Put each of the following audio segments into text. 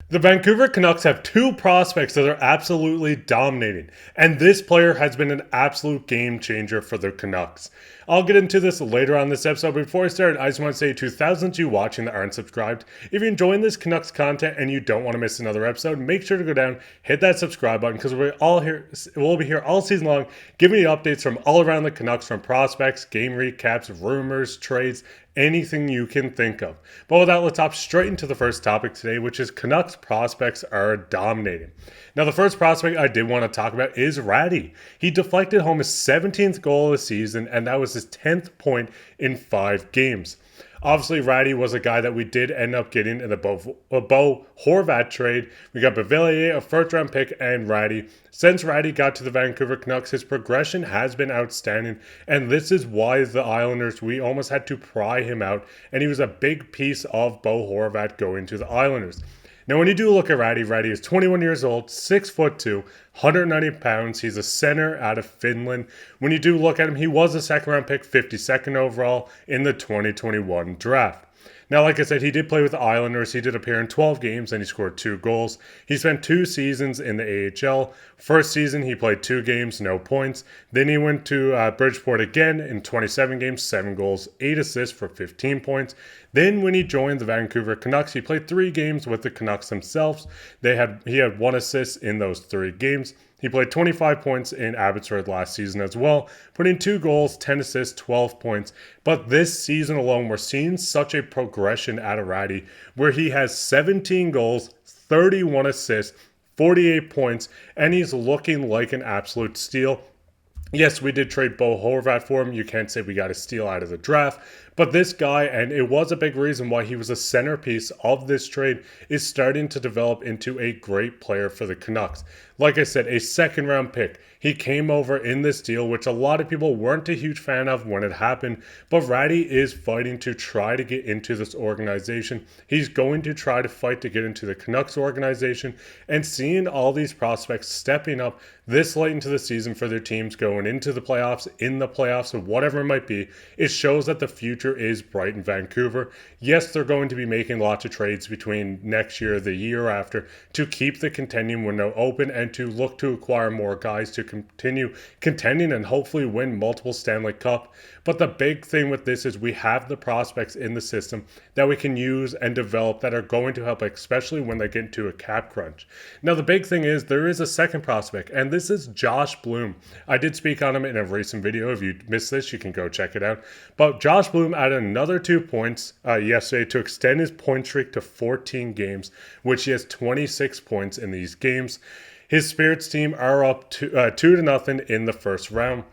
The Vancouver Canucks have two prospects that are absolutely dominating, and this player has been an absolute game changer for the Canucks. I'll get into this later on this episode, but before I start, I just want to say to thousands of you watching that aren't subscribed, if you're enjoying this Canucks content and you don't want to miss another episode, make sure to go down, hit that subscribe button, because we'll be here all season long, giving you updates from all around the Canucks, from prospects, game recaps, rumors, trades, anything you can think of. But with that, let's hop straight into the first topic today, which is Canucks prospects are dominating. Now, the first prospect I did want to talk about is Räty. He deflected home his 17th goal of the season, and that was his 10th point in 5 games. Obviously, Räty was a guy that we did end up getting in the Bo Horvat trade. We got Beauvillier, a first-round pick, and Räty. Since Räty got to the Vancouver Canucks, his progression has been outstanding, and this is why the Islanders, we almost had to pry him out, and he was a big piece of Bo Horvat going to the Islanders. Now, when you do look at Räty is 21 years old, 6'2", 190 pounds. He's a center out of Finland. When you do look at him, he was a second-round pick, 52nd overall in the 2021 draft. Now, like I said, he did play with the Islanders. He did appear in 12 games and he scored 2 goals. He spent 2 seasons in the AHL. First season, he played 2 games, no points. Then he went to Bridgeport again in 27 games, 7 goals, 8 assists for 15 points. Then when he joined the Vancouver Canucks, he played 3 games with the Canucks themselves. He had 1 assist in those 3 games. He played 25 points in Abbotsford last season as well, putting 2 goals, 10 assists, 12 points. But this season alone, we're seeing such a progression out of Räty, where he has 17 goals, 31 assists, 48 points, and he's looking like an absolute steal. Yes, we did trade Bo Horvat for him. You can't say we got a steal out of the draft. But this guy, and it was a big reason why he was a centerpiece of this trade, is starting to develop into a great player for the Canucks. Like I said, a second-round pick. He came over in this deal, which a lot of people weren't a huge fan of when it happened. But Räty is fighting to try to get into this organization. He's going to try to fight to get into the Canucks organization. And seeing all these prospects stepping up this late into the season for their teams, going into the playoffs, in the playoffs, or whatever it might be, it shows that the future is bright in Vancouver. Yes, they're going to be making lots of trades between next year, the year after, to keep the contending window open and to look to acquire more guys to continue contending and hopefully win multiple Stanley Cup. But the big thing with this is we have the prospects in the system that we can use and develop that are going to help, especially when they get into a cap crunch. Now, the big thing is there is a second prospect, and this is Josh Bloom. I did speak on him in a recent video. If you missed this, you can go check it out. But Josh Bloom added another 2 points yesterday to extend his point streak to 14 games, which he has 26 points in these games. His Spirits team are up 2-0 in the first round.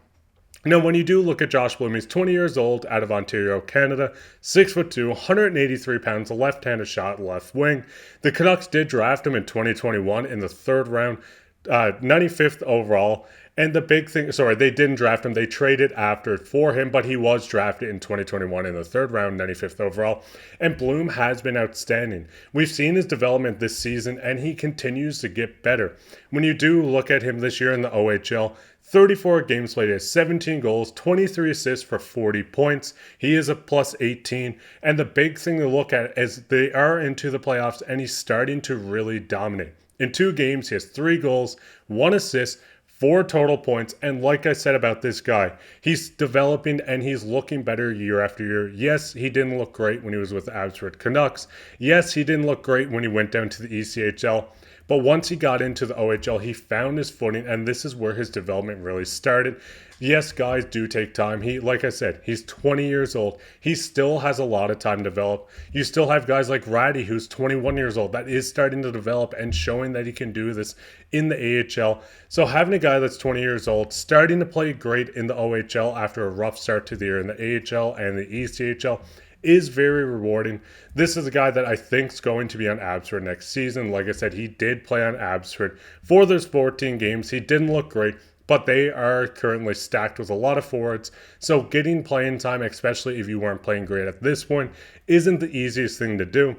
Now, when you do look at Josh Bloom, he's 20 years old, out of Ontario, Canada, 6'2", 183 pounds, a left-handed shot, left wing. The Canucks did draft him in 2021 in the 3rd round, 95th overall. And the big thing, they didn't draft him. They traded after for him, but he was drafted in 2021 in the 3rd round, 95th overall. And Bloom has been outstanding. We've seen his development this season, and he continues to get better. When you do look at him this year in the OHL, 34 games played, he has 17 goals, 23 assists for 40 points. He is a plus 18. And the big thing to look at is they are into the playoffs, and he's starting to really dominate. In 2 games, he has 3 goals, 1 assist, 4 total points, and like I said about this guy, he's developing and he's looking better year after year. Yes, he didn't look great when he was with the Abbotsford Canucks. Yes, he didn't look great when he went down to the ECHL. But once he got into the OHL, he found his footing, and this is where his development really started. Yes, guys do take time. Like I said, he's 20 years old. He still has a lot of time to develop. You still have guys like Räty, who's 21 years old, that is starting to develop and showing that he can do this in the AHL. So having a guy that's 20 years old, starting to play great in the OHL after a rough start to the year in the AHL and the ECHL, is very rewarding. This is a guy that I think is going to be on Abbotsford next season. Like I said, he did play on Abbotsford for those 14 games. He didn't look great, but they are currently stacked with a lot of forwards. So getting playing time, especially if you weren't playing great at this point, isn't the easiest thing to do.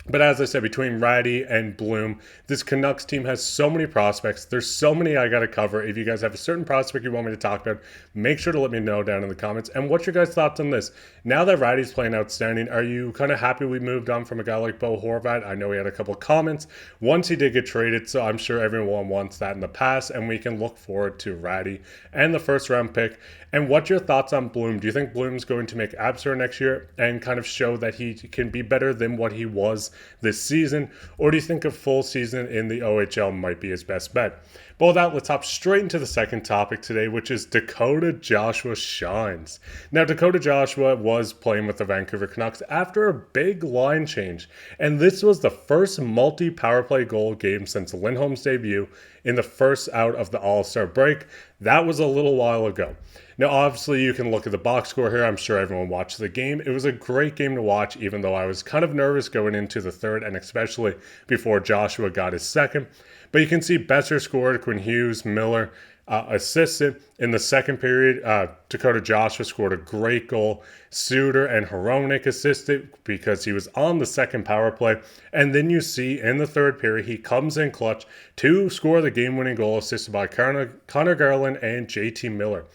But as I said, between Räty and Bloom, this Canucks team has so many prospects. There's so many I got to cover. If you guys have a certain prospect you want me to talk about, make sure to let me know down in the comments. And what's your guys' thoughts on this? Now that Räty's playing outstanding, are you kind of happy we moved on from a guy like Bo Horvat? I know he had a couple comments once he did get traded, so I'm sure everyone wants that in the past, and we can look forward to Räty and the first round pick. And what's your thoughts on Bloom? Do you think Bloom's going to make Absor next year and kind of show that he can be better than what he was this season? Or do you think a full season in the OHL might be his best bet? But with that, let's hop straight into the second topic today, which is Dakota Joshua shines. Now, Dakota Joshua was playing with the Vancouver Canucks after a big line change, and this was the first multi-power play goal game since Lindholm's debut in the first out of the All-Star break. That was a little while ago. Now, obviously, you can look at the box score here. I'm sure everyone watched the game. It was a great game to watch, even though I was kind of nervous going into the third, and especially before Joshua got his second. But you can see Boeser scored, Quinn Hughes, Miller assisted. In the second period, Dakota Joshua scored a great goal. Suter and Hronek assisted because he was on the second power play. And then you see in the third period, he comes in clutch to score the game-winning goal, assisted by Connor Garland and JT Miller.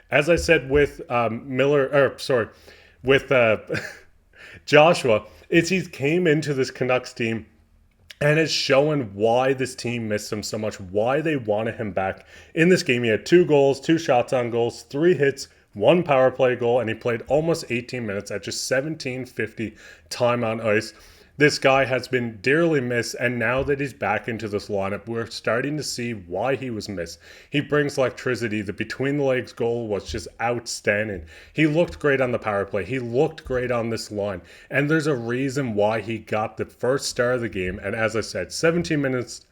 As I said with Joshua, he came into this Canucks team and is showing why this team missed him so much, why they wanted him back. In this game, he had 2 goals, 2 shots on goals, 3 hits, 1 power play goal, and he played almost 18 minutes at just 17:50 time on ice. This guy has been dearly missed, and now that he's back into this lineup, we're starting to see why he was missed. He brings electricity. The between-the-legs goal was just outstanding. He looked great on the power play. He looked great on this line, and there's a reason why he got the first star of the game, and as I said, 17 minutes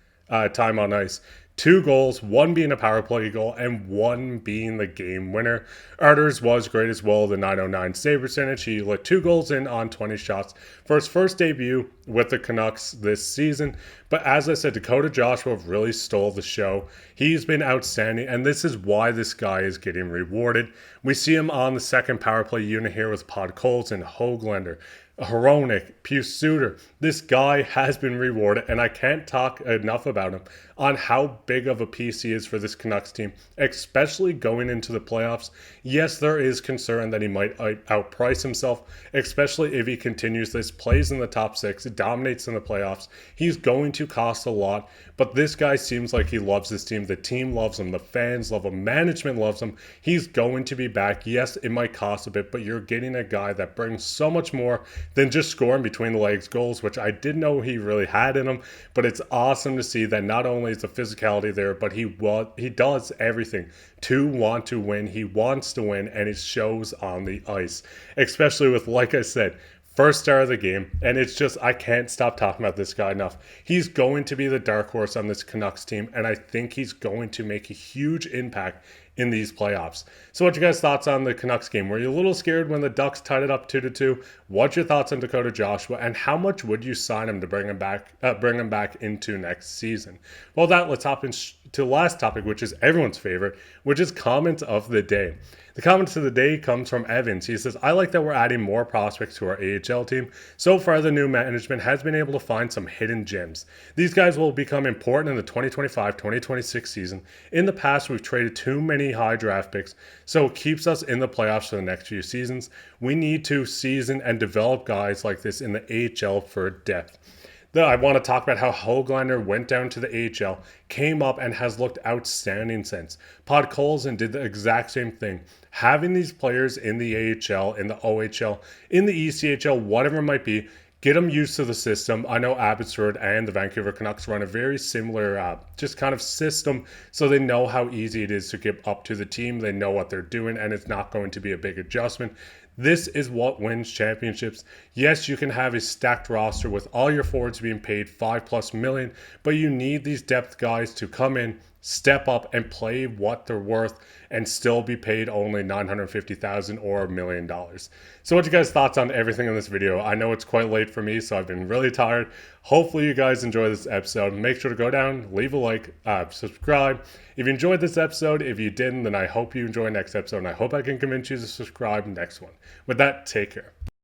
time on ice. 2 goals, 1 being a power play goal, and 1 being the game winner. Arturs was great as well, the .909 save percentage. He let 2 goals in on 20 shots for his first debut with the Canucks this season. But as I said, Dakota Joshua really stole the show. He's been outstanding, and this is why this guy is getting rewarded. We see him on the second power play unit here with Podkolzin, Höglander, Hronek, Pius Suter. This guy has been rewarded, and I can't talk enough about him on how big of a piece he is for this Canucks team, especially going into the playoffs. Yes, there is concern that he might outprice himself, especially if he continues this, plays in the top 6, dominates in the playoffs. He's going to cost a lot, but this guy seems like he loves this team. The team loves him. The fans love him. Management loves him. He's going to be back. Yes, it might cost a bit, but you're getting a guy that brings so much more than just scoring between the legs goals, which I didn't know he really had in him. But it's awesome to see that not only is the physicality there, but he does everything to want to win. He wants to win, and it shows on the ice, especially with, like I said, first star of the game, and it's just, I can't stop talking about this guy enough. He's going to be the dark horse on this Canucks team, and I think he's going to make a huge impact in these playoffs. So what's your guys' thoughts on the Canucks game? Were you a little scared when the Ducks tied it up 2-2? What's your thoughts on Dakota Joshua, and how much would you sign him to bring him back into next season? Well, let's hop into the last topic, which is everyone's favorite, which is comments of the day. The comments of the day comes from Evans. He says, I like that we're adding more prospects to our AHL team. So far, the new management has been able to find some hidden gems. These guys will become important in the 2025-2026 season. In the past, we've traded too many high draft picks, so it keeps us in the playoffs for the next few seasons. We need to season and develop guys like this in the AHL for depth. I want to talk about how Höglander went down to the AHL, came up, and has looked outstanding since. Podkolzin did the exact same thing. Having these players in the AHL, in the OHL, in the ECHL, whatever it might be, get them used to the system. I know Abbotsford and the Vancouver Canucks run a very similar just kind of system, so they know how easy it is to get up to the team. They know what they're doing, and it's not going to be a big adjustment. This is what wins championships. Yes, you can have a stacked roster with all your forwards being paid $5+ million, but you need these depth guys to come in, step up, and play what they're worth, and still be paid only $950,000 or $1 million. So what's your guys' thoughts on everything in this video? I know it's quite late for me, so I've been really tired. Hopefully you guys enjoy this episode. Make sure to go down, leave a like, subscribe. If you enjoyed this episode, if you didn't, then I hope you enjoy next episode, and I hope I can convince you to subscribe next one. With that, take care.